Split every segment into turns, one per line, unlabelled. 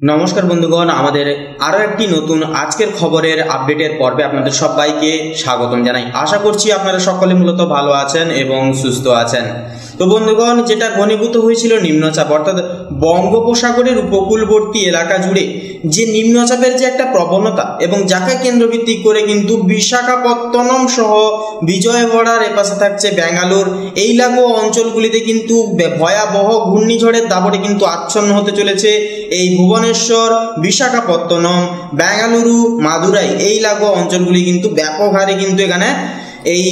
নমস্কার বন্ধুগণ, আমাদের আরো একটি নতুন আজকের খবরের আপডেটের পর্বে আপনাদের সবাইকে স্বাগতম জানাই। আশা করছি আপনারা সকলে মূলত ভালো আছেন এবং সুস্থ আছেন। তো বন্ধুগণ, যেটা ঘনীভূত হয়েছিল নিম্নচাপ, অর্থাৎ বঙ্গোপসাগরের উপকূলবর্তী এলাকা জুড়ে যে নিম্নচাপের যে একটা প্রবণতা এবং যাকে কেন্দ্রভিত্তিক করে কিন্তু বিশাখাপত্তনম সহ বিজয়ওয়াড়ার এপাশে থাকছে ব্যাঙ্গালোর, এই লাগু অঞ্চলগুলিতে কিন্তু ভয়াবহ ঘূর্ণিঝড়ের দাপটে কিন্তু আচ্ছন্ন হতে চলেছে এই ভুবনেশ্বর, বিশাখাপত্তনম, বেঙ্গালুরু, মাদুরাই এই লাগু অঞ্চলগুলি কিন্তু ব্যাপক হারে কিন্তু এখানে এই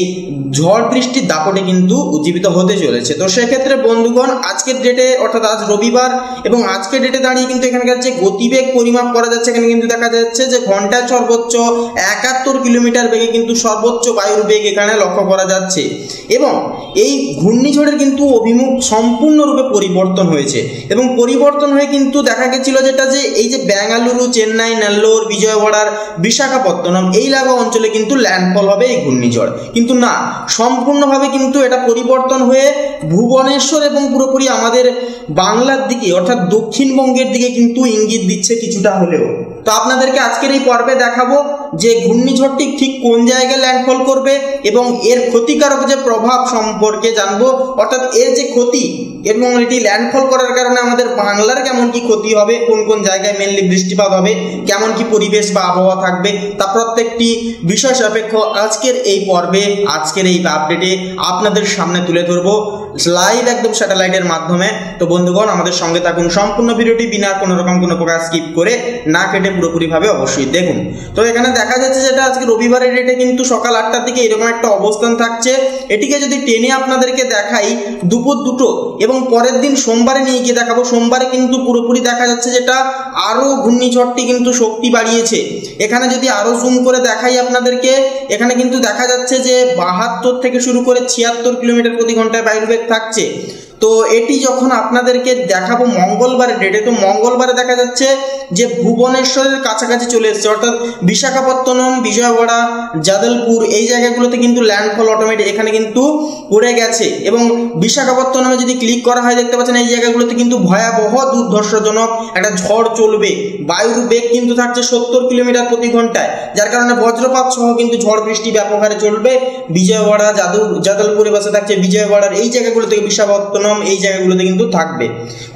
ঝড় বৃষ্টির দাপটে কিন্তু উজ্জীবিত হতে চলেছে। তো সেক্ষেত্রে বন্ধুগণ, আজকের ডেটে অর্থাৎ আজ রবিবার এবং আজকের ডেটে দাঁড়িয়ে কিন্তু এখানকার যে গতিবেগ পরিমাপ করা যাচ্ছে, এখানে কিন্তু দেখা যাচ্ছে যে ঘন্টায় সর্বোচ্চ 71 কিলোমিটার বেগে কিন্তু সর্বোচ্চ বায়ুর বেগ এখানে লক্ষ্য করা যাচ্ছে এবং এই ঘূর্ণিঝড়ের কিন্তু অভিমুখ সম্পূর্ণরূপে পরিবর্তন হয়েছে এবং পরিবর্তন হয়ে কিন্তু দেখা গেছিল যেটা যে এই যে বেঙ্গালুরু, চেন্নাই, নেল্লোর, বিজয়ওয়াড়ার, বিশাখাপত্তনম এই লাগু অঞ্চলে কিন্তু ল্যান্ডফল হবে এই ঘূর্ণিঝড়, কিন্তু না, সম্পূর্ণভাবে কিন্তু এটা পরিবর্তন হয়ে ভুবনেশ্বর এবং পুরোপুরি আমাদের বাংলার দিকে অর্থাৎ দক্ষিণবঙ্গের দিকে কিন্তু ইঙ্গিত দিচ্ছে কিছুটা হলেও। তো আপনাদেরকে আজকের এই পর্বে দেখাবো যে ঘূর্ণিঝড়টি ঠিক কোন জায়গায় ল্যান্ডফল করবে এবং এর ক্ষতিকারক যে প্রভাব সম্পর্কে জানবো, অর্থাৎ এর যে ক্ষতি এবং এটি ল্যান্ডফল করার কারণে আমাদের বাংলার কেমন কি ক্ষতি হবে, কোন কোন জায়গায় মেনলি বৃষ্টিপাত হবে, কেমন কি পরিবেশ বা আবহাওয়া থাকবে, তা প্রত্যেকটি বিষয় সাপেক্ষ আজকের এই পর্বে, আজকের এই আপডেটে আপনাদের সামনে তুলে ধরবো লাইভ একদম স্যাটেলাইটের মাধ্যমে। তো বন্ধুগণ, আমাদের সঙ্গে থাকুন, সম্পূর্ণ ভিডিওটি বিনা কোনো রকম কোনো প্রকার স্কিপ করে না কেটে পুরোপুরিভাবে অবশ্যই দেখুন। তো এখানে দেখা যাচ্ছে যেটা আজকে রবিবারের ডেটে কিন্তু সকাল 8টার দিকে এরকম একটা অবস্থান থাকছে। এটিকে যদি টেনে আপনাদেরকে দেখাই দুপুর 2টো এবং পরের দিন সোমবারে নিয়ে গিয়ে দেখাবো, সোমবারে কিন্তু পুরোপুরি দেখা যাচ্ছে যেটা আরও ঘূর্ণিঝড়টি কিন্তু শক্তি বাড়িয়েছে। এখানে যদি আরও জুম করে দেখাই আপনাদেরকে, এখানে কিন্তু দেখা যাচ্ছে যে 72 থেকে শুরু করে 76 কিলোমিটার প্রতি ঘন্টায় বায়ুবেগ থাকছে। তো এটি যখন আপনাদেরকে দেখাবো মঙ্গলবারের ডেটে, তো মঙ্গলবারে দেখা যাচ্ছে যে ভুবনেশ্বরের কাছাকাছি চলে এসেছে, অর্থাৎ বিশাখাপত্তনম, বিজয়ওয়াড়া, জাদলপুর এই জায়গাগুলোতে কিন্তু ল্যান্ডফল অটোমেটিক এখানে কিন্তু পড়ে গেছে এবং বিশাখাপত্তনমে যদি ক্লিক করা হয় দেখতে পাচ্ছেন এই জায়গাগুলোতে কিন্তু ভয়াবহ দুর্ধর্ষজনক একটা ঝড় চলবে। বায়ুর বেগ কিন্তু থাকছে 70 কিলোমিটার প্রতি ঘন্টায়, যার কারণে বজ্রপাত সহ কিন্তু ঝড় বৃষ্টি ব্যাপক হারে চলবে। বিজয়ওয়াড়া, জাদলপুরে বসে থাকছে বিজয়ওয়াড়ার এই জায়গাগুলো থেকে বিশাখাপত্তনম এই জায়গাগুলোতে কিন্তু থাকবে।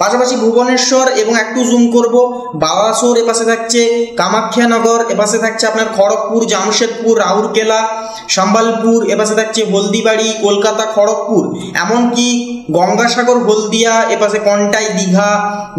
পাশাপাশি ভুবনেশ্বর এবং একটু জুম করব, বালাসোর এপাশে থাকছে, কামাখ্যানগর এপাশে থাকছে আপনার খড়গপুর, জামশেদপুর, রাউরকেলা, সম্বলপুর এপাশে থাকছে হলদিবাড়ি, কলকাতা, খড়গপুর, এমনকি গঙ্গাসাগর, হলদিয়া এপাশে কন্টাই, দীঘা,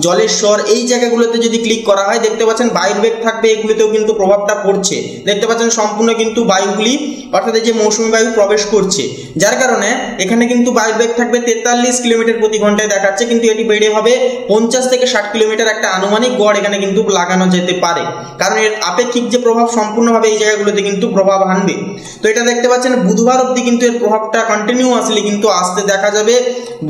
জলেশ্বর এই জায়গাগুলোতে যদি ক্লিক করা হয় দেখতে পাচ্ছেন বায়ুর বেগ থাকবে, এগুলিতেও কিন্তু প্রভাবটা পড়ছে। দেখতে পাচ্ছেন সম্পূর্ণ কিন্তু বায়ুগুলি অর্থাৎ এই যে মৌসুমী বায়ু প্রবেশ করছে, যার কারণে এখানে কিন্তু বায়ুর বেগ থাকবে 43 কিলোমিটার প্রতি ঘন্টায় দেখাচ্ছে, কিন্তু এটি বেড়ে হবে 50 থেকে 60 কিলোমিটার একটা আনুমানিক গড় এখানে কিন্তু লাগানো যেতে পারে, কারণ এর আপেক্ষিক যে প্রভাব সম্পূর্ণভাবে এই জায়গাগুলোতে কিন্তু প্রভাব আনবে। তো এটা দেখতে পাচ্ছেন বুধবার অবধি কিন্তু এর প্রভাবটা কন্টিনিউয়াসলি কিন্তু আসতে দেখা যাবে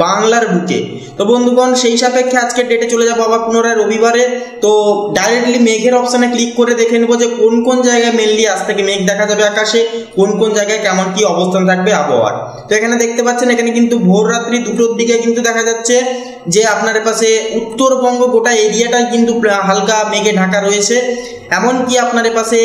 বাংলার বুকে। তো বন্ধুগণ, সেই সাপেক্ষে আজকের ডেটে চলে যাবো আবার পুনরায় রবিবারে। তো ডাইরেক্টলি মেঘের অপশানে ক্লিক করে দেখে নেবো যে কোন কোন জায়গায় মেনলি আজ থেকে মেঘ দেখা যাবে আকাশে, কোন কোন জায়গায় কেমন কি অবস্থান থাকবে আবহাওয়ার। তো এখানে দেখতে পাচ্ছেন এখানে কিন্তু ভোর রাত্রি 2টোর দিকে কিন্তু দেখা যাচ্ছে যে আপনার পাশে উত্তরবঙ্গ গোটা এরিয়াটাই কিন্তু হালকা মেঘে ঢাকা রয়েছে, এমনকি আপনার পাশে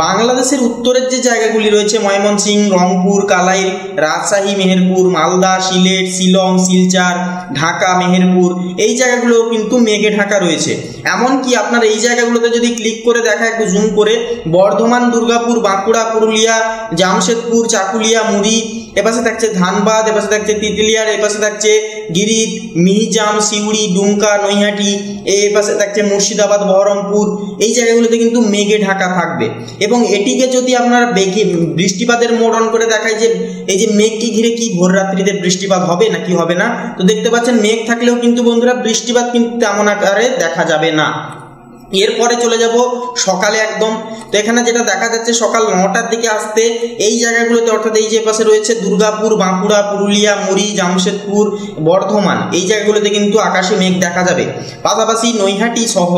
বাংলাদেশের উত্তরের যে জায়গাগুলি রয়েছে ময়মনসিংহ, রংপুর, কালাই, রাজশাহী, মেহেরপুর, মালদা, সিলেট, শিলং, শিলচর, ঢাকা, মেহেরপুর এই জায়গাগুলোও কিন্তু মেঘে ঢাকা রয়েছে। এমনকি আপনার এই জায়গাগুলোতে যদি ক্লিক করে দেখা একটু জুম করে, বর্ধমান, দুর্গাপুর, বাঁকুড়া, পুরুলিয়া, জামশেদপুর, চাকুলিয়া, মুড়ি এপাশে থাকছে ধানবাদ, এপাশে থাকছে তিতলিয়ার, এপাশে থাকছে গিরিধ, মিহিজাম, সিউড়ি, ডুমকা, নৈহাটি, এপাশে থাকছে মুর্শিদাবাদ, বহরমপুর এই জায়গাগুলোতে কিন্তু মেঘে ঢাকা থাকবে। এবং এটিকে যদি আপনার বৃষ্টিপাতের মোড অন করে দেখায় যে এই যে মেঘকে ঘিরে কি ভোর রাত্রিতে বৃষ্টিপাত হবে নাকি হবে না, তো দেখতে পাচ্ছেন মেঘ থাকলেও কিন্তু বন্ধুরা বৃষ্টিপাত কিন্তু তেমন আকারে দেখা যাবে না। এরপরে চলে যাব সকালে একদম। তো এখানে যেটা দেখা যাচ্ছে সকাল 9টার দিকে আসতে এই জায়গাগুলোতে অর্থাৎ এই যে পাশে রয়েছে দুর্গাপুর, বাঁকুড়া, পুরুলিয়া, মুড়ি, জামশেদপুর, বর্ধমান এই জায়গাগুলোতে কিন্তু আকাশে মেঘ দেখা যাবে। পাশাপাশি নৈহাটি সহ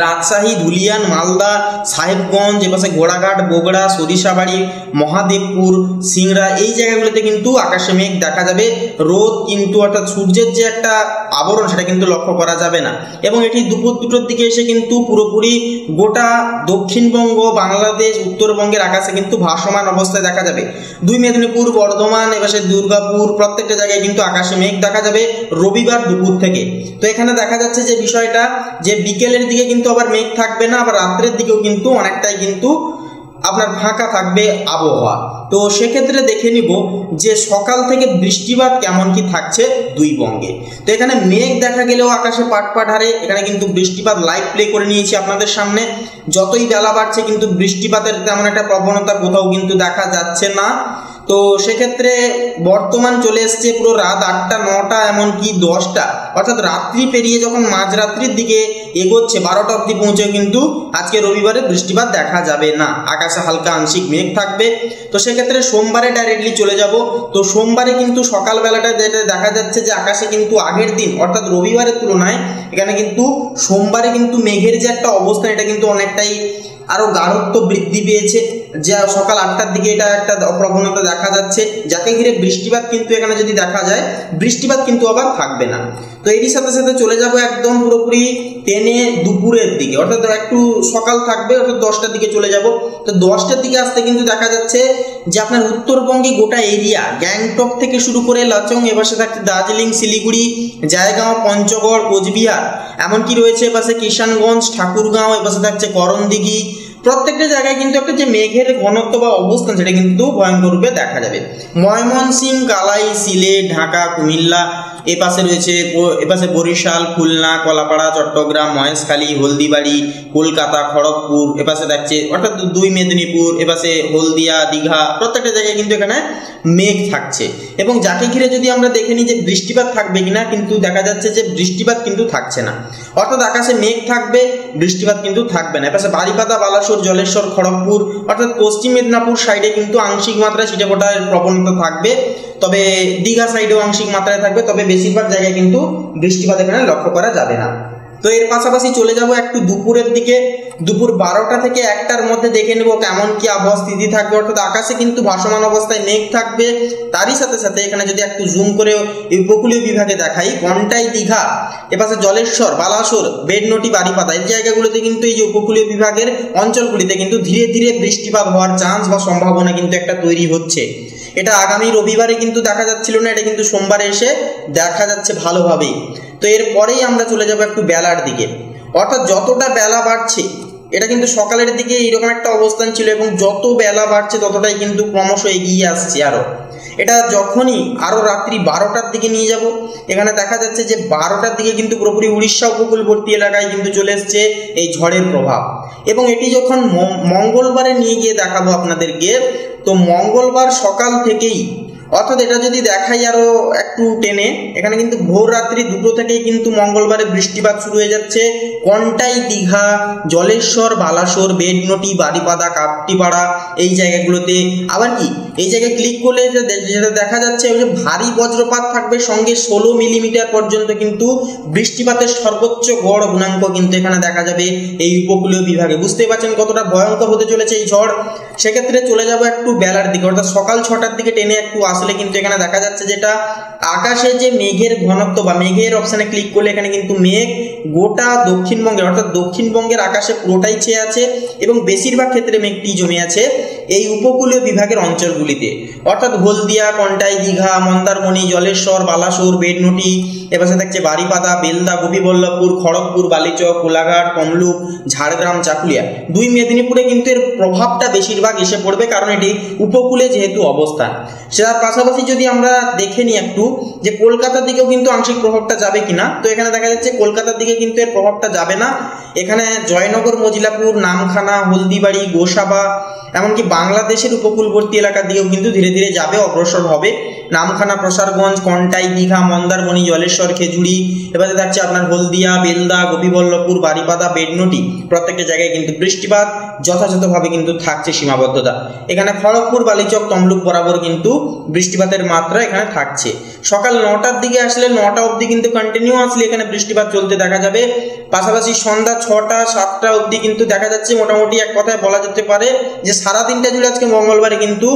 রাজশাহী, ধুলিয়ান, মালদা, সাহেবগঞ্জ, এপাশে ঘোড়াঘাট, বগুড়া, সরিষাবাড়ি, মহাদেবপুর, সিংড়া এই জায়গাগুলোতে কিন্তু আকাশে মেঘ দেখা যাবে। রোদ কিন্তু অর্থাৎ সূর্যের যে একটা আবরণ সেটা কিন্তু লক্ষ্য করা যাবে না। এবং এটি দুপুর দুটোর দিকে এসে কিন্তু পুরোপুরি গোটা দক্ষিণবঙ্গ, বাংলাদেশ, উত্তরবঙ্গের আকাশে কিন্তু ভাসমান অবস্থায় দেখা যাবে। দুই মেদিনীপুর, বর্ধমান, এপাশে দুর্গাপুর প্রত্যেকটা জায়গায় কিন্তু আকাশে মেঘ দেখা যাবে রবিবার দুপুর থেকে। তো এখানে দেখা যাচ্ছে যে বিষয়টা যে বিকেলের দিকে কিন্তু আবার মেঘ থাকবে না, আবার রাত্রের দিকেও কিন্তু অনেকটাই কিন্তু আপনার ফাঁকা থাকবে আবহাওয়া। তো সেক্ষেত্রে দেখে নিব যে সকাল থেকে বৃষ্টিপাত কেমন কি থাকছে দুই বঙ্গে। তো এখানে মেঘ দেখা গেলেও আকাশে পাট হারে, এখানে কিন্তু বৃষ্টিপাত লাইভ প্লে করে নিয়েছি আপনাদের সামনে। যতই বেলা বাড়ছে কিন্তু বৃষ্টিপাতের তেমন একটা প্রবণতা কোথাও কিন্তু দেখা যাচ্ছে না। তো সেক্ষেত্রে বর্তমান চলে এসছে পুরো রাত 8টা 9টা এমনকি 10টা, অর্থাৎ রাত্রি পেরিয়ে যখন মাঝরাত্রির দিকে এগোচ্ছে 12টা অবধি পৌঁছেও কিন্তু আজকে রবিবারে বৃষ্টিপাত দেখা যাবে না, আকাশে হালকা আংশিক মেঘ থাকবে। তো সেক্ষেত্রে সোমবারে ডাইরেক্টলি চলে যাব। তো সোমবারে কিন্তু সকালবেলাটা যেটা দেখা যাচ্ছে যে আকাশে কিন্তু আগের দিন অর্থাৎ রবিবারের তুলনায় এখানে কিন্তু সোমবারে কিন্তু মেঘের যে একটা অবস্থান এটা কিন্তু অনেকটাই আরো গাঢ়ত্ব বৃদ্ধি পেয়েছে। যা সকাল 8টার দিকে এটা একটা প্রবণতা দেখা যাচ্ছে, যাকে ঘিরে বৃষ্টিপাত কিন্তু এখানে যদি দেখা যায় বৃষ্টিপাত কিন্তু আবার থাকবে না। তো এরই সাথে সাথে চলে যাব একদম পুরোপুরি টেনে দুপুরের দিকে, অর্থাৎ একটু সকাল থাকবে, অর্থাৎ 10টার দিকে চলে যাব। তো 10টার দিকে আসতে কিন্তু দেখা যাচ্ছে যে আপনার উত্তরবঙ্গে গোটা এরিয়া গ্যাংটক থেকে শুরু করে লাচং, এপাশে থাকছে দার্জিলিং, শিলিগুড়ি, জায়গাঁও, পঞ্চগড়, কোচবিহার, এমনকি রয়েছে এপাশে কিষানগঞ্জ, ঠাকুরগাঁও, এপাশে থাকছে করণদিঘি, প্রত্যেকটা জায়গায় কিন্তু একটা যে মেঘের ঘনত্ব বা অবস্থান সেটা কিন্তু ভয়ঙ্কর রূপে দেখা যাবে। ময়মনসিংহ, কালাই, সিলেট, ঢাকা, কুমিল্লা, এপাশে বরিশাল, খুলনা, কলাপাড়া, চট্টগ্রাম, মহেশখালী, হলদিবাড়ি, কলকাতা, খড়গপুর, এপাশে থাকছে অর্থাৎ দুই মেদিনীপুর, এপাশে হলদিয়া, দীঘা, প্রত্যেকটা জায়গায় কিন্তু এখানে মেঘ থাকছে। এবং যাকে ঘিরে যদি আমরা দেখে নিই যে বৃষ্টিপাত থাকবে কিনা, কিন্তু দেখা যাচ্ছে যে বৃষ্টিপাত কিন্তু থাকছে না, অর্থাৎ আকাশে মেঘ থাকবে, বৃষ্টিপাত কিন্তু থাকবে না। এপাশে বারিপাদা, বালাসোর, জলেশ্বর, খড়গপুর অর্থাৎ পশ্চিম মেদিনীপুর সাইডে কিন্তু আংশিক মাত্রায় ছিটেফোঁটার প্রবণতা থাকবে, তবে দীঘা সাইডেও আংশিক মাত্রায় থাকবে, তবে বেশিরভাগ জায়গায় কিন্তু বৃষ্টিপাত এখানে লক্ষ্য করা যাবে না। তো এর পাশাপাশি চলে যাব একটু দুপুরের দিকে। দুপুর 12টা থেকে 1টার মধ্যে দেখে নেব কেমন কি আবহাওয়া স্থিতি থাকবে, অর্থাৎ আকাশে কিন্তু ভাসমান অবস্থায় মেঘ থাকবে। তারই সাথে সাথে এখানে যদি একটু জুম করে এই উপকূলীয় বিভাগে দেখাই, ঘন্টাই, দীঘা, এপাশে জলেশ্বর, বালাসোর, বেডনটি, বারিপাদা এই জায়গাগুলোতে কিন্তু এই যে উপকূলীয় বিভাগের অঞ্চলগুলিতে কিন্তু ধীরে ধীরে বৃষ্টিপাত হওয়ার চান্স বা সম্ভাবনা কিন্তু একটা তৈরি হচ্ছে। এটা আগামী রবিবারে কিন্তু দেখা যাচ্ছিল না, এটা কিন্তু সোমবারে এসে দেখা যাচ্ছে ভালোভাবেই। তো এরপরেই আমরা চলে যাব একটু বেলার দিকে, অর্থাৎ যতটা বেলা বাড়ছে, এটা কিন্তু সকালের দিকে এইরকম একটা অবস্থান ছিল এবং যত বেলা বাড়ছে ততটাই কিন্তু ক্রমশ এগিয়ে আসছে আরও। এটা যখনই আরও রাত্রি 12টার দিকে নিয়ে যাব, এখানে দেখা যাচ্ছে যে 12টার দিকে কিন্তু পুরোপুরি উড়িষ্যা উপকূলবর্তী এলাকায় কিন্তু চলে এসছে এই ঝড়ের প্রভাব। এবং এটি যখন মঙ্গলবারে নিয়ে গিয়ে দেখাবো আপনাদেরকে, তো মঙ্গলবার সকাল থেকেই, অর্থাৎ এটা যদি দেখাই আরো একটু টেনে, এখানে কিন্তু ভোর রাত্রি 2টো থেকেই কিন্তু মঙ্গলবারে বৃষ্টিপাত শুরু হয়ে যাচ্ছে কন্টাই, দীঘা, জলেশ্বর, বালাসোর, বেডনটি, বারিপাদা, কাপ্তিপাড়া এই জায়গাগুলোতে। আবার কি এই জায়গায় ক্লিক করলে যেটা দেখা যাচ্ছে যে ভারী বজ্রপাত থাকবে, সঙ্গে 16 মিলিমিটার পর্যন্ত কিন্তু বৃষ্টিপাতের সর্বোচ্চ গড় গুণাঙ্ক কিন্তু এখানে দেখা যাবে এই উপকূলীয় বিভাগে। বুঝতেই পারছেন কতটা ভয়ঙ্কর হতে চলেছে এই ঝড়। সেক্ষেত্রে চলে যাব একটু বেলার দিকে, অর্থাৎ সকাল 6টার দিকে টেনে একটু আসলে কিন্তু এখানে দেখা যাচ্ছে যেটা আকাশে যে মেঘের ঘনত্ব বা মেঘের অপশানে ক্লিক করলে এখানে কিন্তু মেঘ গোটা দক্ষিণবঙ্গের, অর্থাৎ দক্ষিণবঙ্গের আকাশে পুরোটাই ছেয়ে আছে এবং বেশিরভাগ ক্ষেত্রে মেঘটি জমে আছে এই উপকূলীয় বিভাগের অঞ্চলগুলিতে, অর্থাৎ হলদিয়া, কন্টাই, দীঘা, মন্দারমণি, জলেশ্বর, বালাসোর, বেডনটি, এপাশে থাকছে বারিপাদা, বেলদা, গোপীবল্লভপুর, খড়গপুর, বালিচক, কোলাঘাট, তমলুক, ঝাড়গ্রাম, চাকুলিয়া। দুই মেদিনীপুরে কিন্তু এর প্রভাবটা বেশিরভাগ এসে পড়বে, কারণ এটি উপকূলে যেহেতু অবস্থান। সেটার পাশাপাশি যদি আমরা দেখে নিই একটু যে কলকাতার দিকেও কিন্তু আংশিক প্রভাবটা যাবে কিনা, তো এখানে দেখা যাচ্ছে কলকাতার দিকে কিন্তু এর প্রভাবটা যাবে না। এখানে জয়নগর, মজিলাপুর, নামখানা, হলদিবাড়ি, গোসাবা, এমনকি বাংলাদেশের উপকূলবর্তী এলাকার দিকেও কিন্তু ধীরে ধীরে যাবে, অগ্রসর হবে। নামখানা, প্রসারগঞ্জ, কন্টাই, দীঘা, মন্দারমণি, জলেশ্বর, খেজুরি, এবারে থাকছে আপনার হলদিয়া, বেলদা, গোপীবল্লভপুর, বারিপাদা, বেডনটি, প্রত্যেকটা জায়গায় কিন্তু বৃষ্টিপাত যথাযথভাবে কিন্তু থাকছে সীমাবদ্ধতা। এখানে খড়গপুর, বালিচক, তমলুক বরাবর কিন্তু বৃষ্টিপাতের মাত্রা এখানে থাকছে। সকাল 9টার দিকে আসলে 9টা অবধি কিন্তু কন্টিনিউয়াসলি এখানে বৃষ্টিপাত চলতে দেখা যাবে। পাশাপাশি সন্ধ্যা 6টা 7টা অবধি কিন্তু দেখা যাচ্ছে। মোটামুটি এক কথায় বলা যেতে পারে যে সারা দিনটা জুড়ে আজকে মঙ্গলবারে কিন্তু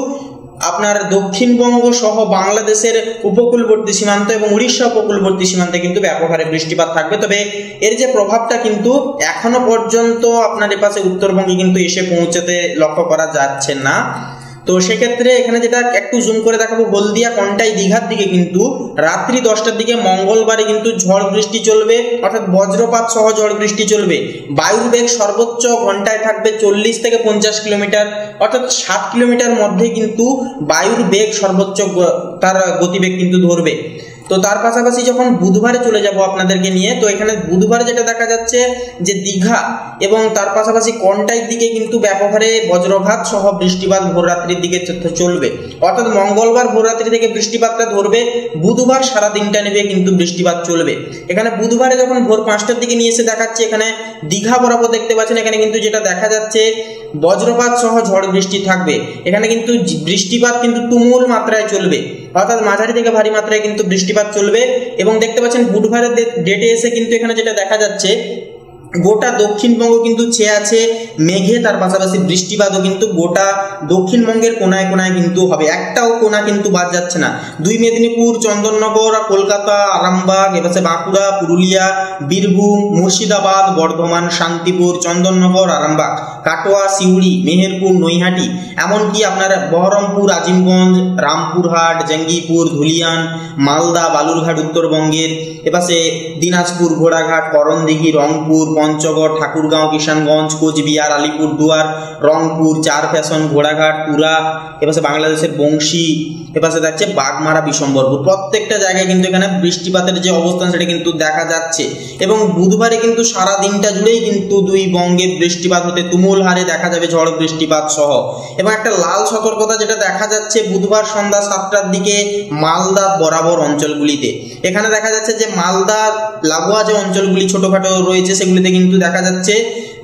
আপনার দক্ষিণবঙ্গ সহ বাংলাদেশের উপকূলবর্তী সীমান্ত এবং উড়িষ্যা উপকূলবর্তী সীমান্তে কিন্তু ব্যাপক হারে বৃষ্টিপাত থাকবে। তবে এর যে প্রভাবটা কিন্তু এখনো পর্যন্ত আপনার এপাশে উত্তরবঙ্গে কিন্তু এসে পৌঁছাতে লক্ষ্য করা যাচ্ছে না। তো সেক্ষেত্রে এখানে যেটা একটু জুম করে দেখাবো, হলদিয়া, কন্টাই, দীঘার দিকে কিন্তু রাত্রি 10টার দিকে মঙ্গলবারে কিন্তু ঝড় বৃষ্টি চলবে, অর্থাৎ বজ্রপাত সহ ঝড় বৃষ্টি চলবে। বায়ুর বেগ সর্বোচ্চ ঘন্টায় থাকবে 40 থেকে 50 কিলোমিটার, অর্থাৎ 7 কিলোমিটার মধ্যে কিন্তু বায়ুর বেগ সর্বোচ্চ তার গতিবেগ কিন্তু ধরবে। তো তার পাশাপাশি যখন বুধবারে চলে যাব আপনাদেরকে নিয়ে, তো এখানে বুধবারে যেটা দেখা যাচ্ছে যে দীঘা এবং তার পাশাপাশি কন্টাইয়ের দিকে কিন্তু ব্যাপক হারে বজ্রঘাত সহ বৃষ্টিপাত ভোররাত্রির দিকে চলবে, অর্থাৎ মঙ্গলবার ভোররাত্রি থেকে বৃষ্টিপাতটা ধরবে, বুধবার সারা দিনটা নেবে কিন্তু বৃষ্টিপাত চলবে। এখানে বুধবারে যখন ভোর 5টার দিকে নিয়ে এসে দেখাচ্ছে, এখানে দীঘা বরাবর দেখতে পাচ্ছেন, এখানে কিন্তু যেটা দেখা যাচ্ছে বজ্রপাত সহ ঝড় বৃষ্টি থাকবে। এখানে কিন্তু বৃষ্টিপাত কিন্তু তুমুল মাত্রায় চলবে, অর্থাৎ মাঝারি থেকে ভারী মাত্রায় কিন্তু বৃষ্টিপাত চলবে। এবং দেখতে পাচ্ছেন বুধবারের ডেটে এসে কিন্তু এখানে যেটা দেখা যাচ্ছে গোটা দক্ষিণবঙ্গ কিন্তু ছেয়ে আছে মেঘে, তার পাশাপাশি বৃষ্টিপাতও কিন্তু গোটা দক্ষিণবঙ্গের কোনায় কোনায় কিন্তু হবে, একটাও কোনা কিন্তু বাদ যাচ্ছে না। 2 মেদিনীপুর, চন্দননগর, কলকাতা, আরামবাগ, এপাশে বাঁকুড়া, পুরুলিয়া, বীরভূম, মুর্শিদাবাদ, বর্ধমান, শান্তিপুর, চন্দননগর, আরামবাগ, কাটোয়া, সিউড়ি, মেহেরপুর, নৈহাটি, এমনকি আপনার বহরমপুর, আজিমগঞ্জ, রামপুরহাট, জঙ্গিপুর, ধুলিয়ান, মালদা, বালুরঘাট উত্তরবঙ্গের, এপাশে দিনাজপুর, ঘোড়াঘাট, করণদিঘি, রংপুর, পঞ্চগড়, ঠাকুরগাঁও, কিষানগঞ্জ, কোচবিহার, আলিপুরদুয়ার, রংপুর, চারফ্যাশন, ঘোড়াঘাট, তুরা, এপাশে বাংলাদেশের বংশী, এপাশে থাকছে বাগমারা, বিশম্বরপুর, প্রত্যেকটা জায়গায় কিন্তু এখানে বৃষ্টিপাতের যে অবস্থান সেটা কিন্তু দেখা যাচ্ছে। এবং বুধবারে কিন্তু সারা দিনটা জুড়েই কিন্তু 2 বঙ্গে বৃষ্টিপাত হতে তুমুল হারে দেখা যাবে, ঝড় বৃষ্টিপাত সহ। এবং একটা লাল সতর্কতা যেটা দেখা যাচ্ছে বুধবার সন্ধ্যা 7টার দিকে মালদা বরাবর অঞ্চলগুলিতে, এখানে দেখা যাচ্ছে যে মালদা লাগোয়া যে অঞ্চলগুলি ছোটখাটো রয়েছে সেগুলিতে কিন্তু দেখা যাচ্ছে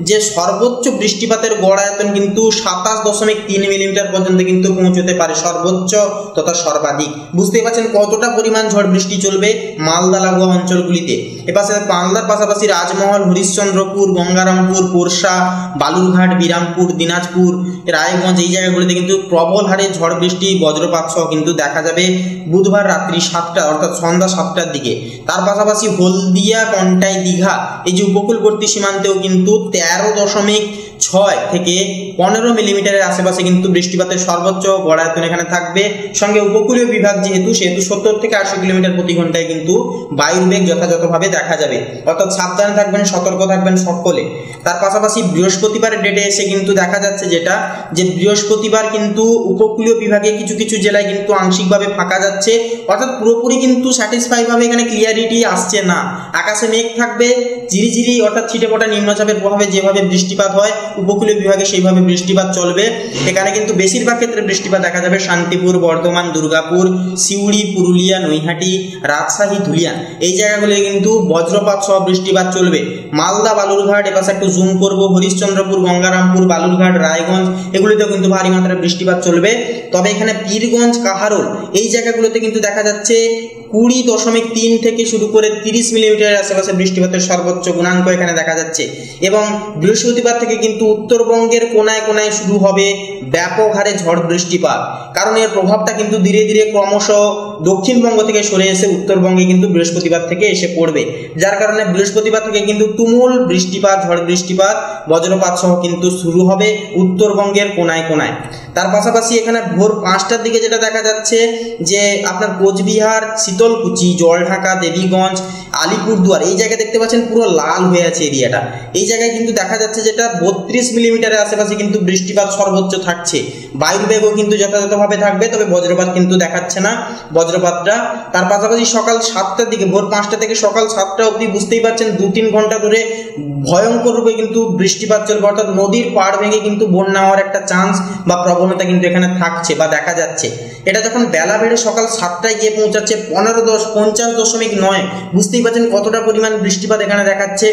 যে সর্বোচ্চ বৃষ্টিপাতের গড় আয়তন কিন্তু 27.3 মিলিমিটার পর্যন্ত কিন্তু পৌঁছতে পারে, সর্বোচ্চ তথা সর্বাধিক। বুঝতেই পারছেন কতটা পরিমাণ ঝড় বৃষ্টি চলবে মালদা লাগোয়া অঞ্চলগুলিতে। এপাশে মালদার পাশাপাশি রাজমহল, হরিশ্চন্দ্রপুর, গঙ্গারামপুর, পোরশা, বালুরঘাট, বিরামপুর, দিনাজপুর, রায়গঞ্জ, এই জায়গাগুলিতে কিন্তু প্রবল হারে ঝড় বৃষ্টি বজ্রপাত সহ কিন্তু দেখা যাবে বুধবার রাত্রি 7টা অর্থাৎ সন্ধ্যা 7টার দিকে। তার পাশাপাশি হলদিয়া, কন্টাই, দীঘা এই যে উপকূলবর্তী সীমান্তেও কিন্তু 13.6 থেকে 15 মিলিমিটারের আশেপাশে কিন্তু বৃষ্টিপাতের সর্বোচ্চ গড় আয়তন এখানে থাকবে। সঙ্গে উপকূলীয় বিভাগ যেহেতু 70 থেকে 80 কিলোমিটার প্রতি ঘন্টায় কিন্তু বায়ুর বেগ যথাযথভাবে দেখা যাবে, অর্থাৎ সাবধানে থাকবেন, সতর্ক থাকবেন সকলে। তার পাশাপাশি বৃহস্পতিবারের ডেটে এসে কিন্তু দেখা যাচ্ছে যেটা যে বৃহস্পতিবার কিন্তু উপকূলীয় বিভাগে কিছু কিছু জেলায় কিন্তু আংশিকভাবে ফাঁকা যাচ্ছে, অর্থাৎ পুরোপুরি কিন্তু স্যাটিসফাই ভাবে এখানে ক্লিয়ারিটি আসছে না। আকাশে মেঘ থাকবে, ঝিরিঝিরি অর্থাৎ ছিটেফোঁটা নিম্নচাপের প্রভাবে যেভাবে বৃষ্টিপাত হয় উপকূলীয় বিভাগে সেইভাবে বৃষ্টিপাত চলবে। এখানে কিন্তু বেশিরভাগ ক্ষেত্রে বৃষ্টিপাত দেখা যাবে শান্তিপুর, বর্ধমান, দুর্গাপুর, সিউড়ি, পুরুলিয়া, নৈহাটি, রাজশাহী, ধুলিয়ান, এই জায়গাগুলিতে কিন্তু বজ্রপাত সহ বৃষ্টিপাত চলবে। মালদা, বালুরঘাট, এপাশে একটু জুম করবো, হরিশ্চন্দ্রপুর, গঙ্গারামপুর, বালুরঘাট, রায়গঞ্জ, এগুলিতেও কিন্তু ভারী মাত্রায় বৃষ্টিপাত চলবে। তবে এখানে পীরগঞ্জ, কাহারোল এই জায়গাগুলোতে কিন্তু দেখা যাচ্ছে 20.3 থেকে শুরু করে 30 মিলিমিটারের আশেপাশে বৃষ্টিপাতের সর্বোচ্চ গুণাঙ্ক এখানে দেখা যাচ্ছে। এবং বৃহস্পতিবার থেকে কিন্তু উত্তরবঙ্গের কোনায় কোনায় শুরু হবে ব্যাপক হারে ঝড় বৃষ্টিপাত, কারণ এর প্রভাবটা কিন্তু ধীরে ধীরে ক্রমশ দক্ষিণবঙ্গ থেকে সরে এসে উত্তরবঙ্গে কিন্তু বৃহস্পতিবার থেকে এসে পড়বে, যার কারণে বৃহস্পতিবার থেকে কিন্তু তুমুল বৃষ্টিপাত, ঝড় বৃষ্টিপাত, বজ্রপাত সহ কিন্তু শুরু হবে উত্তরবঙ্গের কোনায় কোনায়। তার পাশাপাশি এখানে ভোর 5টার দিকে যেটা দেখা যাচ্ছে যে আপনার কোচবিহার, শীতলকুচি, জলঢাকা, দেবীগঞ্জ, আলিপুরদুয়ার এই জায়গায় দেখতে পাচ্ছেন পুরো লাল হয়ে আছে এরিয়াটা। এই জায়গায় কিন্তু দেখা যাচ্ছে যেটা 32 মিলিমিটারের আশেপাশে কিন্তু বৃষ্টিপাত সর্বোচ্চ থাকছে। বায়ুর বেগও কিন্তু যথাযথভাবে থাকবে, তবে বজ্রপাত কিন্তু দেখাচ্ছে না বজ্রপাতটা। তার পাশাপাশি সকাল 7টার দিকে, ভোর 5টা থেকে সকাল 7টা অবধি বুঝতেই পারছেন 2-3 ঘন্টা ধরে ভয়ঙ্কর রূপে কিন্তু বৃষ্টিপাত চলবে, অর্থাৎ নদীর পাড় ভেঙে কিন্তু বন্যা হওয়ার একটা চান্স বা প্রবণতা কিন্তু এখানে থাকছে বা দেখা যাচ্ছে। এটা যখন বেলা বেড়ে সকাল 7টায় গিয়ে পৌঁছাচ্ছে 50.9, বুঝতেই পারছেন কতটা পরিমাণ বৃষ্টিপাত এখানে দেখাচ্ছে।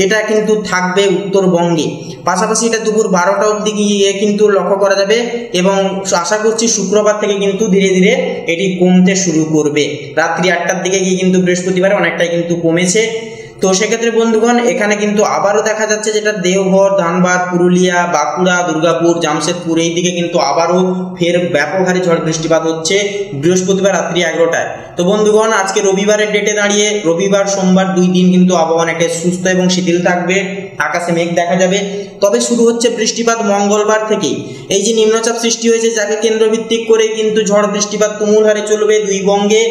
এটা কিন্তু থাকবে উত্তরবঙ্গে। পাশাপাশি এটা দুপুর 12টা অবধি গিয়ে কিন্তু লক্ষ্য করা যাবে এবং আশা করছি শুক্রবার থেকে কিন্তু ধীরে ধীরে এটি কমতে শুরু করবে। রাত্রি 8টার দিকে গিয়ে কিন্তু বৃহস্পতিবার অনেকটাই কিন্তু কমেছে। তো সেক্ষেত্রে বন্ধুগণ এখানে কিন্তু আবারও দেখা যাচ্ছে যেটা দেওঘর, ধানবাদ, পুরুলিয়া, বাঁকুড়া, দুর্গাপুর, জামশেদপুর এই দিকে কিন্তু আবারও ফের ব্যাপক হারে ঝড় বৃষ্টিপাত হচ্ছে বৃহস্পতিবার রাত্রি 11টায়। তো বন্ধুগণ আজকে রবিবারের ডেটে দাঁড়িয়ে রবিবার সোমবার 2 দিন কিন্তু আবহাওয়া অনেকটাই সুস্থ এবং শিথিল থাকবে, আকাশে মেঘ দেখা যাবে। তবে শুরু হচ্ছে বৃষ্টিপাত মঙ্গলবার থেকেই। এই যে নিম্নচাপ সৃষ্টি হয়েছে যাকে কেন্দ্রভিত্তিক করে কিন্তু ঝড় বৃষ্টিপাত তুমুল হারে চলবে 2 বঙ্গে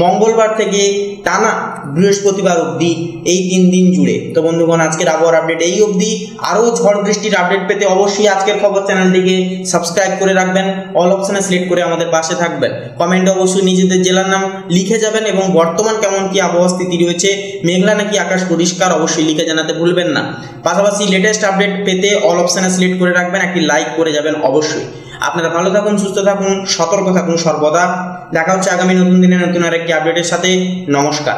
মঙ্গলবার থেকে টানা বৃহস্পতিবার অবধি, এই 3 দিন জুড়ে। তো বন্ধুগণ আজকের আবহাওয়ার আপডেট এই অবধি। আরও ঝড় বৃষ্টির আপডেট পেতে অবশ্যই আজকের খবর চ্যানেলটিকে সাবস্ক্রাইব করে রাখবেন, অল অপশনে সিলেক্ট করে আমাদের পাশে থাকবেন। কমেন্টে অবশ্যই নিজেদের জেলার নাম লিখে যাবেন এবং বর্তমান কেমন কি আবহাওয়া স্থিতি রয়েছে, মেঘলা নাকি আকাশ পরিষ্কার, অবশ্যই লিখে জানাতে ভুলবেন না। পাশাপাশি লেটেস্ট আপডেট পেতে অল অপশনে সিলেক্ট করে রাখবেন, একটি লাইক করে যাবেন অবশ্যই। আপনারা ভালো থাকুন, সুস্থ থাকুন, সতর্ক থাকুন সর্বদা। দেখা হচ্ছে আগামী নতুন দিনে নতুন আরেকটি আপডেটের সাথে। নমস্কার।